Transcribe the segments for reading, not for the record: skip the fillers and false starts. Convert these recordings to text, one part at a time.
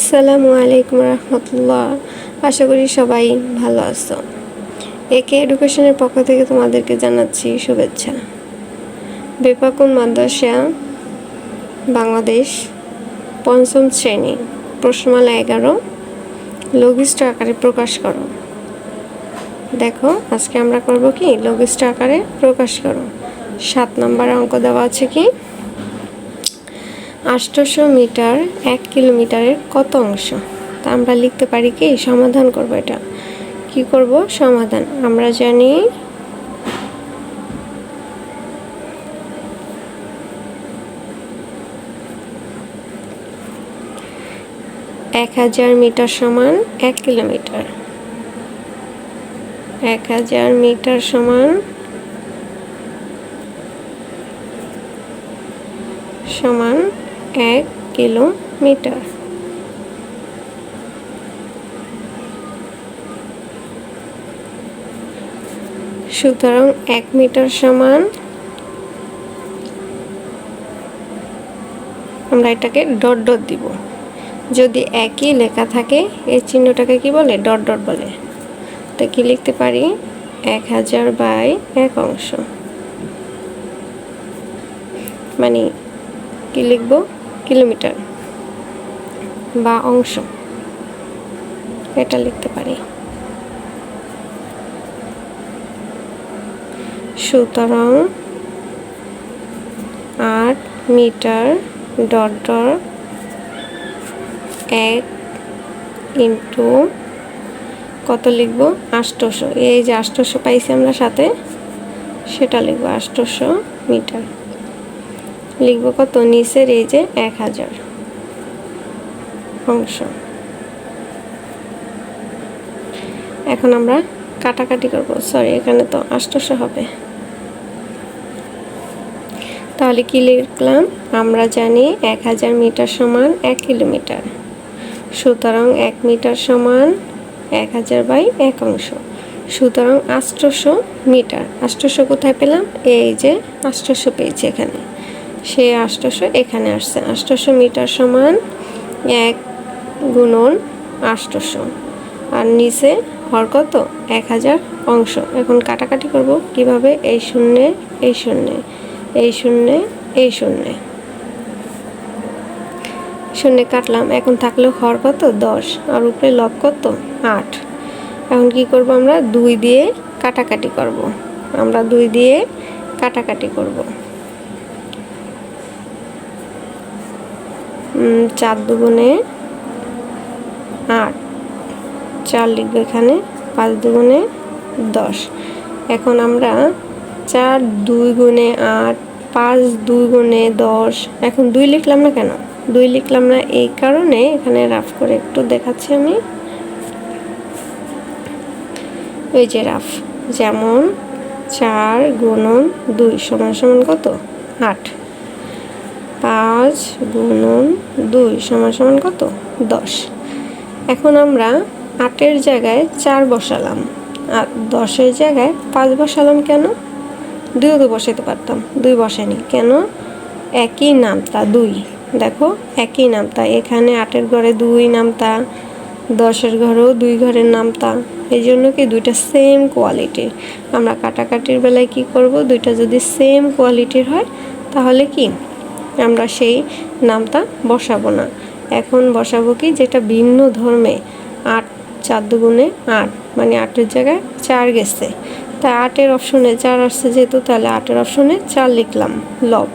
আসসালামু আলাইকুম রহমতুল্লাহ। আশা করি সবাই ভালো আছো। একে এডুকেশনের পক্ষ থেকে তোমাদেরকে জানাচ্ছি শুভেচ্ছা। বেপাকুন মাদ্রাসা বাংলাদেশ পঞ্চম শ্রেণী প্রশ্নমালা 11 লঘিষ্ঠ আকারে প্রকাশ করো। দেখো আজকে আমরা করব কি লঘিষ্ঠ আকারে প্রকাশ করো। 7 নম্বর অঙ্ক দেওয়া আছে কি 800 মিটার 1 কিলোমিটারের কত অংশ। তা আমরা লিখতে পারি কি সমাধান করব। এটা কি করব সমাধান। আমরা জানি 1000 মিটার সমান 1 কিলোমিটার। 1000 মিটার সমান 1 কিলোমিটার। সুতরাং 1 মিটার সমান, আমরা এটাকে ডট ডট দিব। যদি একই লেখা থাকে এই চিহ্নটাকে কি বলে ডট ডট বলে। তো কি লিখতে পারি 1000 বাই 1 অংশ, মানে কি লিখব কিলোমিটার বা অংশ, এটা লিখতে পারি। সুতরাং 8 মিটার ডট ডট 1 ইন্টু কত লিখব 800। এই যে 800 পাইছি আমরা সাথে, সেটা লিখব 800 মিটার। লিখব কত নিচের এই যে 1000 অংশ। এখন আমরা কাটাকাটি করব, সরি এখানে তো 800 হবে। তাহলে কি লিখলাম, আমরা জানি 1000 মিটার সমান 1 কিলোমিটার। সুতরাং 1 মিটার সমান 1000 বাই 1 অংশ। সুতরাং 800 মিটার। 800 কোথায় পেলাম, এই যে 800 পেয়েছি এখানে, সে 800 এখানে আসছে। 800 মিটার সমান 1 গুণন 800, আর নিচে হর কত 1000 অংশ। এখন কাটাকাটি করব কিভাবে, এই শূন্যে এই শূন্যে এই শূন্যে এই শূন্যে শূন্যে কাটলাম। এখন থাকলো হর কত 10, আর উপরে লব কত 8। এখন কি করব, আমরা 2 দিয়ে কাটাকাটি করব। আমরা 2 দিয়ে কাটাকাটি করব। 4 দুগুণে 8, 4 লিখবো এখানে, 5 দুগুণে 10। এখন আমরা 4 2 গুণে 8, 5 2 গুণে 10। এখন 2 লিখলাম না কেন, 2 লিখলাম না এই কারণে এখানে রাফ করে একটু দেখাচ্ছি আমি। এই যে রাফ, যেমন 4 গুণন 2 সমান সমান কত 8, 5 গুণন 2 সমান সমান কত 10। এখন আমরা 8-এর জায়গায় 4 বসালাম, আর 10-এর জায়গায় 5 বসালাম। কেন, 2 তো বসাইতে পারতাম, 2 বসাইনি কেন, একই নামতা 2। দেখো একই নামতা, এখানে 8-এর ঘরে 2 নামতা, 10-এর ঘরেও 2 ঘরের নামতা। এই জন্য কি দুইটা সেম কোয়ালিটির। আমরা কাটাকাটির বেলায় কি করব, দুইটা যদি সেম কোয়ালিটির হয় তাহলে কি আমরা সেই নামতা বসাবো না। এখন বসাবো কি যেটা ভিন্ন ধর্মে। 8 4 দুগুণে 8, মানে 8-এর জায়গায় 4 গেছে, তাই 8-এর অপশনে 4 আসছে যেহেতু, তাহলে 8-এর অপশনে 4 লিখলাম লব।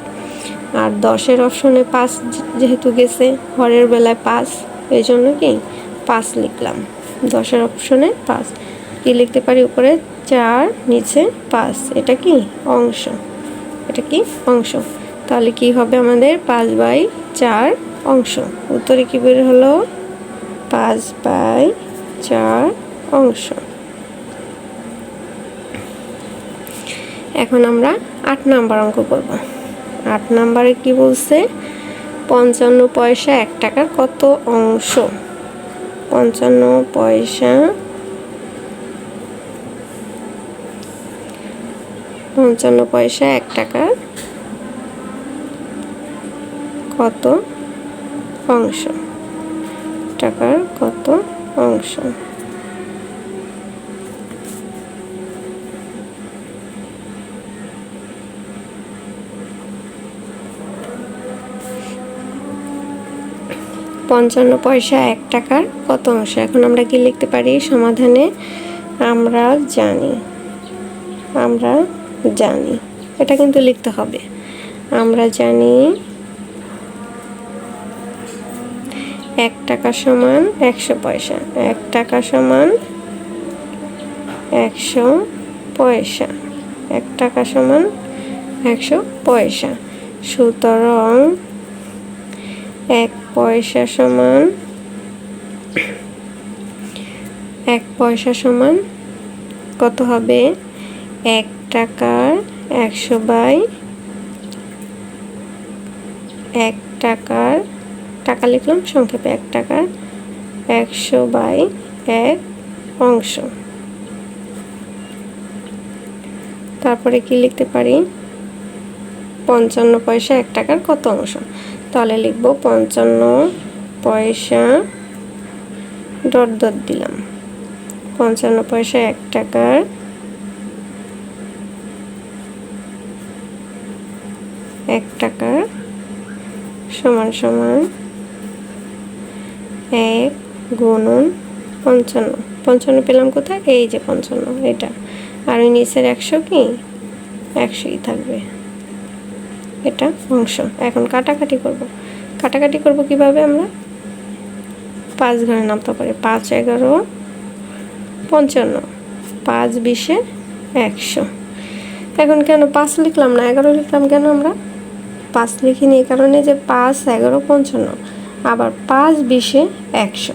আর 10-এর অপশনে 5 যেহেতু গেছে, হরের বেলায় 5, এই জন্য কি 5 লিখলাম। 10-এর অপশনে 5 কি লিখতে পারি, উপরে 4 নিচে 5। এটা কি অংশ, এটা কি অংশ। তাহলে কি হবে আমাদের 5 বাই 4 অংশ। উত্তরে কি বের হলো 5 বাই 4 অংশ। এখন আমরা 8 নাম্বার অঙ্ক করব। 8 নাম্বারে কি বলছে, 55 পয়সা 1 টাকার কত অংশ। 55 পয়সা 1 টাকার কত অংশ। টাকার কত অংশ? পঞ্চান্ন পয়সা 1 টাকার কত অংশ? এখন আমরা কি লিখতে পারি সমাধানে? আমরা জানি এটা কিন্তু লিখতে হবে। আমরা জানি 1 টাকা সমান 100 পয়সা। 1 টাকা সমান 100 পয়সা। 1 টাকা সমান 100 পয়সা। সুতরাং 1 পয়সা সমান 1 পয়সা সমান কত হবে? 1 টাকার 100 বাই 1 টাকার টাকা লিখলাম সংক্ষেপে 1 টাকার 100 বাই 1 অংশ। তারপরে কি লিখতে পারি? 55 পয়সা 1 টাকার কত অংশ? তাহলে লিখব 55 পয়সা ডট ডট দিলাম। 55 পয়সা 1 টাকার 1 টাকার সমান সমান 1 গুণন 55। 55 পেলাম কোথায়? এই যে 55 এটা। আর ওই নিচের 100 কি 100ই থাকবে। এটা অংশ। এখন কাটাকাটি করব। কাটাকাটি করব কিভাবে? আমরা 5 ঘরে নামতে পারি। 5 11 55, 5 20 100। এখন কেন 5 লিখলাম না 11 লিখলাম কেন? আমরা 5 লিখিনি এই কারণে যে 5 11 55, আবার 5 20 100।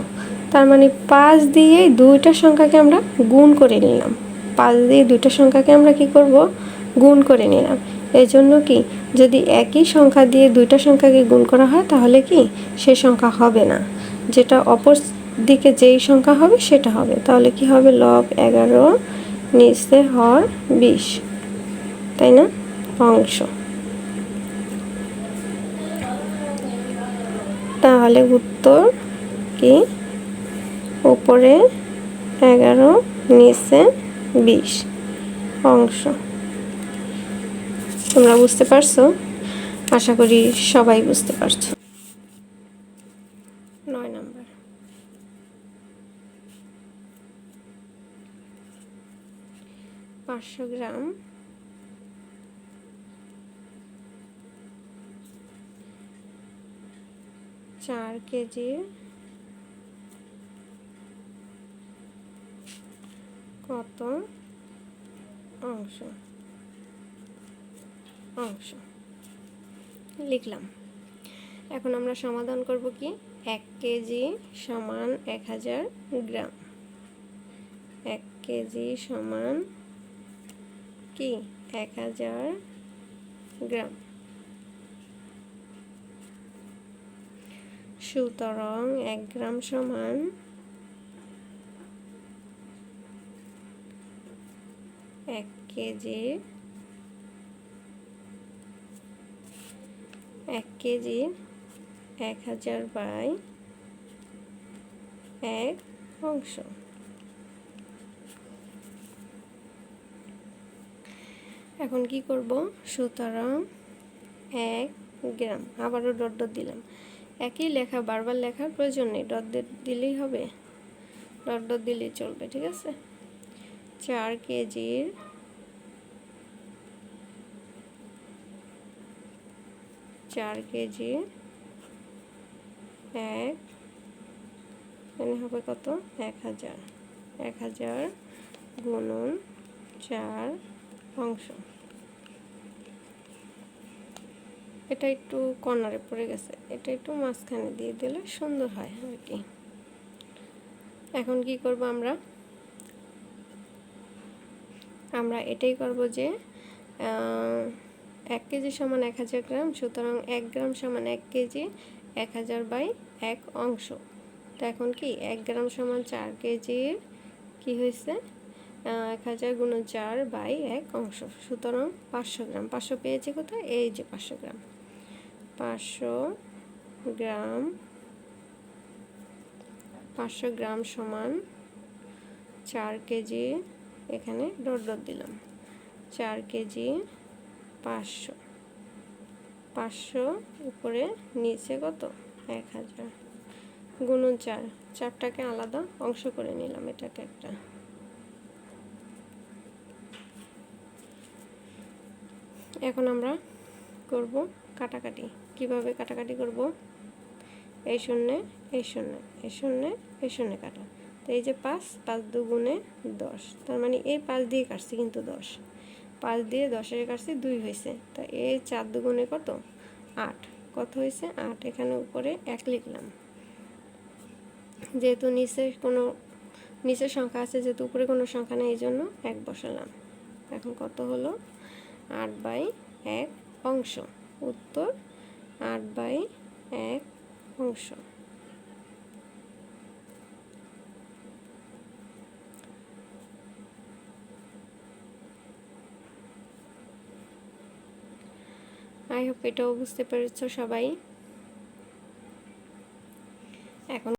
তার মানে 5 দিয়ে দুইটা সংখ্যাকে আমরা গুণ করে নিলাম। 5 দিয়ে দুইটা সংখ্যাকে আমরা কি করব? গুণ করে নিলাম। এই জন্য কি যদি একই সংখ্যা দিয়ে দুইটা সংখ্যাকে গুণ করা হয় তাহলে কি সে সংখ্যা হবে না, যেটা অপর দিকে যেই সংখ্যা হবে সেটা হবে। তাহলে কি হবে? লব 11 নিচে হর 20, তাই না? অংশ। তাহলে উত্তর কি? উপরে 11 নিচে 20 অংশ। তোমরা বুঝতে পারছো? আশা করি সবাই বুঝতে পারছো। 9 নাম্বার। 500 গ্রাম 4 কেজি কত অংশ? লিখলাম। এখন আমরা সমাধান করব কি? 1 কেজি সমান 1000 গ্রাম। 1 কেজি সমান কি 1000 গ্রাম। সুতরাং 1 গ্রাম সমান 1 কেজি। 1 কেজি 1000 বাই 1 অংশ। এখন কি করব? সুতরাং 1 গ্রাম, আবারও ডট ডট দিলাম। একই লেখা বারবার লেখার প্রয়োজন নেই, ডট ডট দিলেই হবে। ডট ডট দিলেই চলবে, ঠিক আছে? 4 কেজির 4 কেজি 1 এখানে হবে কত? 1000। 1000 গুণন 4 অংশ। এটা একটু কর্নারে পড়ে গেছে, এটা একটু মাঝখানে দিয়ে দিলে সুন্দর হয় আর কি। এখন কি করব? আমরা এটাই করব যে 1 কেজি সমান 1000 গ্রাম। সুতরাং 1 গ্রাম সমান 1 কেজি 1000 বাই 1 অংশ। তো এখন কি 1 গ্রাম সমান 4 কেজির কি হয়েছে 1000 গুণন 4 বাই 1 অংশ। সুতরাং 500 গ্রাম। 500 পেয়েছি কোথায়? এই যে 500 গ্রাম। 500 গ্রাম 500 গ্রাম সমান 4 কেজি, এখানে ডট ডট দিলাম, 4 কেজি 500, 500 উপরে নিচে কত 1000 গুণন 4, 4টাকে আলাদা অংশ করে নিলাম, এটাকে একটা। এখন আমরা করব কাটাকাটি। কিভাবে কাটাকাটি করব? এই শূন্যে এই শূন্যে এই শূন্যে এই শূন্যে কাটা। তো এই যে 5, 5 দুগুণে 10, তার মানে এই 5 দিয়ে কাটছি কিন্তু 10, 5 দিয়ে 10-এর কাটছি 2 হয়েছে। তা এই 4 দুগুণে কত 8, কত হয়েছে 8। এখানে উপরে 1 লিখলাম, যেহেতু নিচের সংখ্যা আছে, যেহেতু উপরে কোনো সংখ্যা নেই, এই জন্য 1 বসালাম। এখন কত হলো 8/1 অংশ। উত্তর 8/1 অংশ। আই হোপ এটাও বুঝতে পেরেছো সবাই। এখন